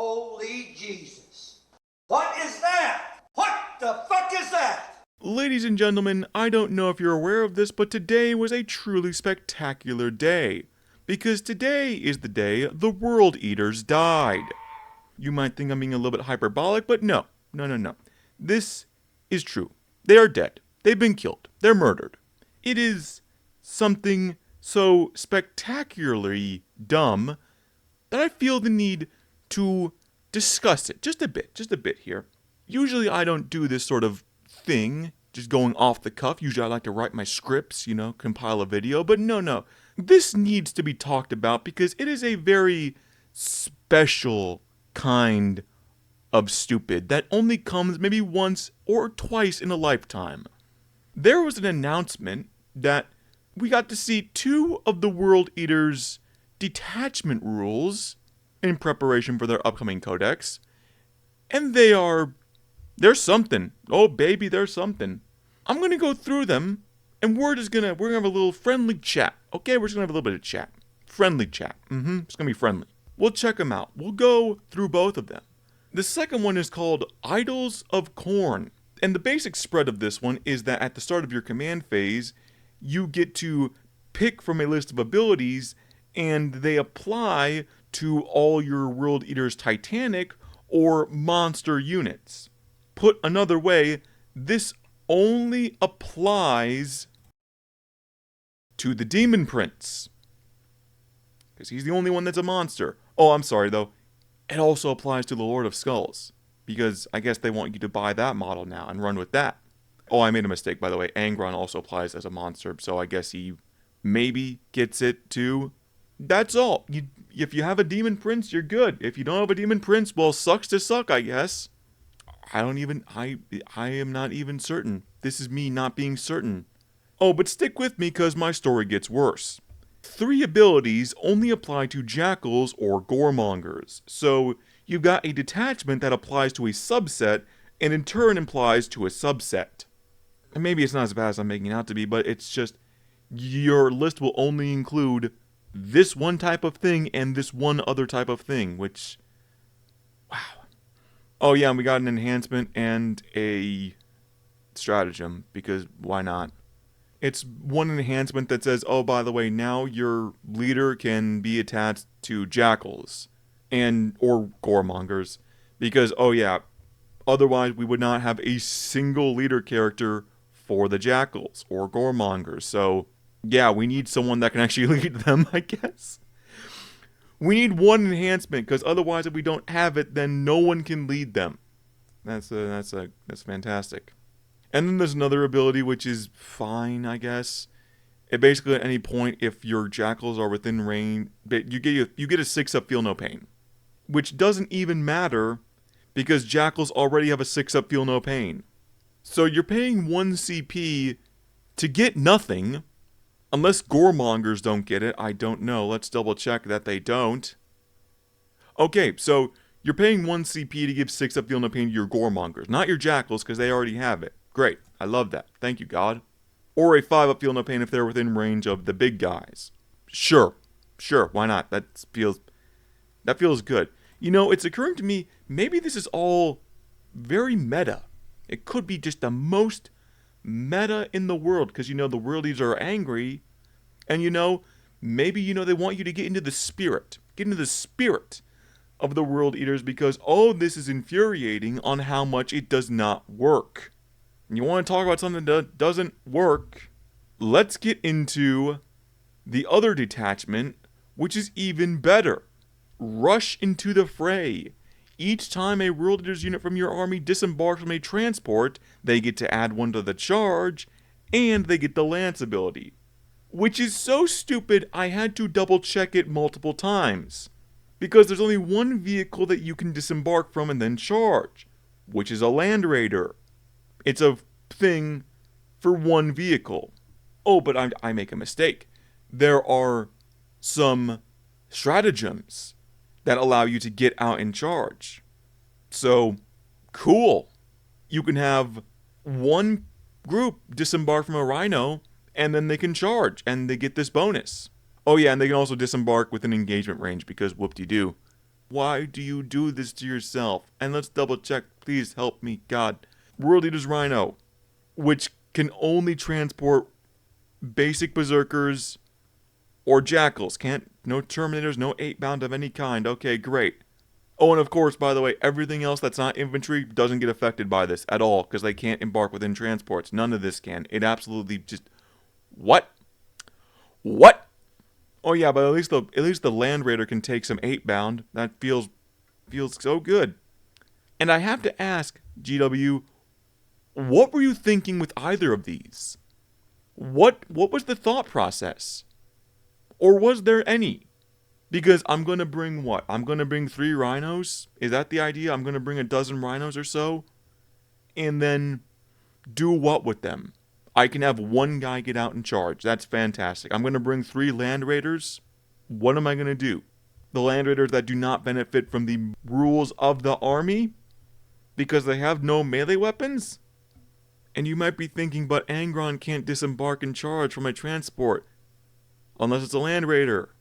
Holy Jesus. What is that? What the fuck is that? Ladies and gentlemen, I don't know if you're aware of this, but today was a truly spectacular day. Because today is the day the World Eaters died. You might think I'm being a little bit hyperbolic, but no. This is true. They are dead. They've been killed. They're murdered. It is something so spectacularly dumb that I feel the need to discuss it just a bit here. Usually I don't do this sort of thing, just going off the cuff. Usually I like to write my scripts, compile a video, but no. This needs to be talked about because it is a very special kind of stupid that only comes maybe once or twice in a lifetime. There was an announcement that we got to see 2 of the World Eaters' detachment rules in preparation for their upcoming codex, and they're something. Oh baby, they're something. I'm gonna go through them, and we're gonna have a little friendly chat. Okay, we're just gonna have a little bit of chat. Friendly chat. It's gonna be friendly. We'll check them out. We'll go through both of them. The second one is called Idols of Khorne. And the basic spread of this one is that at the start of your command phase, you get to pick from a list of abilities, and they apply to all your World Eaters Titanic or monster units. Put another way, this only applies to the Demon Prince, because he's the only one that's a monster. Oh, I'm sorry though. It also applies to the Lord of Skulls, because I guess they want you to buy that model now and run with that. Oh, I made a mistake, by the way. Angron also applies as a monster, so I guess he maybe gets it too. That's all. If you have a Demon Prince, you're good. If you don't have a Demon Prince, well, sucks to suck, I guess. I am not even certain. This is me not being certain. Oh, but stick with me, because my story gets worse. 3 abilities only apply to jackals or goremongers. So you've got a detachment that applies to a subset, and in turn applies to a subset. And maybe it's not as bad as I'm making it out to be, but it's just, your list will only include this one type of thing and this one other type of thing, which, wow. Oh yeah, and we got an enhancement and a stratagem, because why not? It's one enhancement that says, oh, by the way, now your leader can be attached to jackals or goremongers, because, oh yeah, otherwise we would not have a single leader character for the jackals or goremongers. So yeah, we need someone that can actually lead them, I guess. We need one enhancement, because otherwise if we don't have it, then no one can lead them. That's fantastic. And then there's another ability which is fine, I guess. It basically, at any point, if your jackals are within range, you get a 6-up feel no pain. Which doesn't even matter, because jackals already have a 6-up feel no pain. So you're paying 1 CP to get nothing. Unless goremongers don't get it, I don't know. Let's double check that they don't. Okay, so you're paying 1 CP to give 6-up feel no pain to your goremongers. Not your jackals, because they already have it. Great, I love that. Thank you, God. Or a 5-up feel no pain if they're within range of the big guys. Sure, why not? That feels good. It's occurring to me, maybe this is all very meta. It could be just the most meta in the world, because the worldies are angry, and maybe they want you to get into the spirit of the World Eaters, because this is infuriating on how much it does not work. You want to talk about something that doesn't work? Let's get into the other detachment, which is even better. Rush into the fray. Each time a World Eaters unit from your army disembarks from a transport, they get to add 1 to the charge, and they get the lance ability. Which is so stupid, I had to double check it multiple times. Because there's only 1 vehicle that you can disembark from and then charge, which is a Land Raider. It's a thing for 1 vehicle. Oh, but I make a mistake. There are some stratagems that allow you to get out and charge. So, cool. You can have 1 group disembark from a rhino, and then they can charge, and they get this bonus. Oh yeah, and they can also disembark within engagement range, because whoop-de-doo. Why do you do this to yourself? And let's double check. Please help me, God. World Eater's Rhino, which can only transport basic berserkers or jackals. No terminators, no 8-bound of any kind. Okay, great. Oh, and of course, by the way, everything else that's not infantry doesn't get affected by this at all, because they can't embark within transports. None of this can. It absolutely just... What? What? Oh yeah, but at least the Land Raider can take some 8-bound. That feels so good. And I have to ask, GW, what were you thinking with either of these? What was the thought process? Or was there any? Because I'm going to bring what? I'm going to bring 3 rhinos? Is that the idea? I'm going to bring a dozen rhinos or so? And then do what with them? I can have one guy get out and charge. That's fantastic. I'm going to bring 3 Land Raiders. What am I going to do? The Land Raiders that do not benefit from the rules of the army? Because they have no melee weapons? And you might be thinking, but Angron can't disembark and charge from a transport. Unless it's a Land Raider.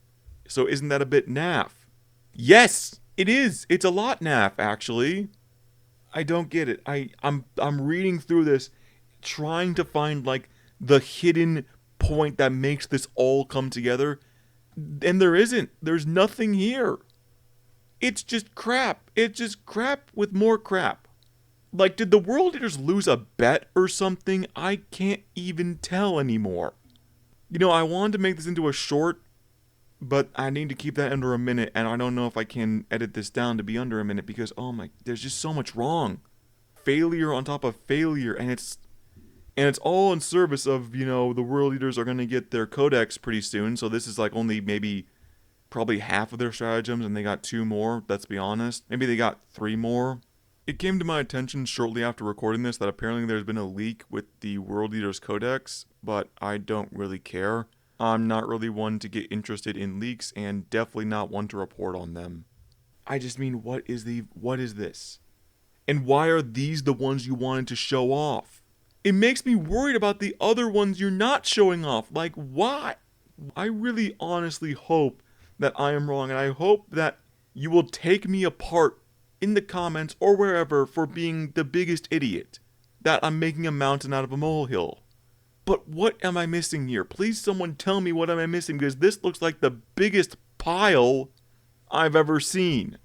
So isn't that a bit naff? Yes, it is. It's a lot naff, actually. I don't get it. I'm reading through this, trying to find, like, the hidden point that makes this all come together. And there isn't. There's nothing here. It's just crap. It's just crap with more crap. Like, did the World Eaters lose a bet or something? I can't even tell anymore. You know, I wanted to make this into a short, but I need to keep that under a minute, and I don't know if I can edit this down to be under a minute because, oh my, there's just so much wrong. Failure on top of failure, and it's all in service of, you know, the World Eaters are going to get their codex pretty soon, so this is like only maybe probably half of their stratagems, and they got 2 more, let's be honest. Maybe they got 3 more. It came to my attention shortly after recording this that apparently there's been a leak with the World Eaters codex, but I don't really care. I'm not really one to get interested in leaks and definitely not one to report on them. I just mean, what is this? And why are these the ones you wanted to show off? It makes me worried about the other ones you're not showing off. Like, why? I really honestly hope that I am wrong, and I hope that you will take me apart in the comments or wherever for being the biggest idiot. That I'm making a mountain out of a molehill. But what am I missing here? Please someone tell me what am I missing, because this looks like the biggest pile I've ever seen.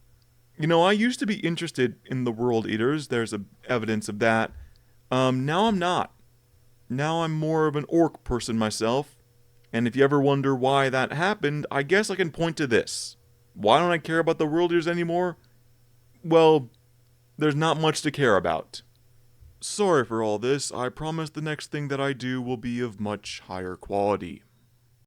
You know, I used to be interested in the World Eaters. There's evidence of that. Now I'm not. Now I'm more of an orc person myself. And if you ever wonder why that happened, I guess I can point to this. Why don't I care about the World Eaters anymore? Well, there's not much to care about. Sorry for all this. I promise the next thing that I do will be of much higher quality.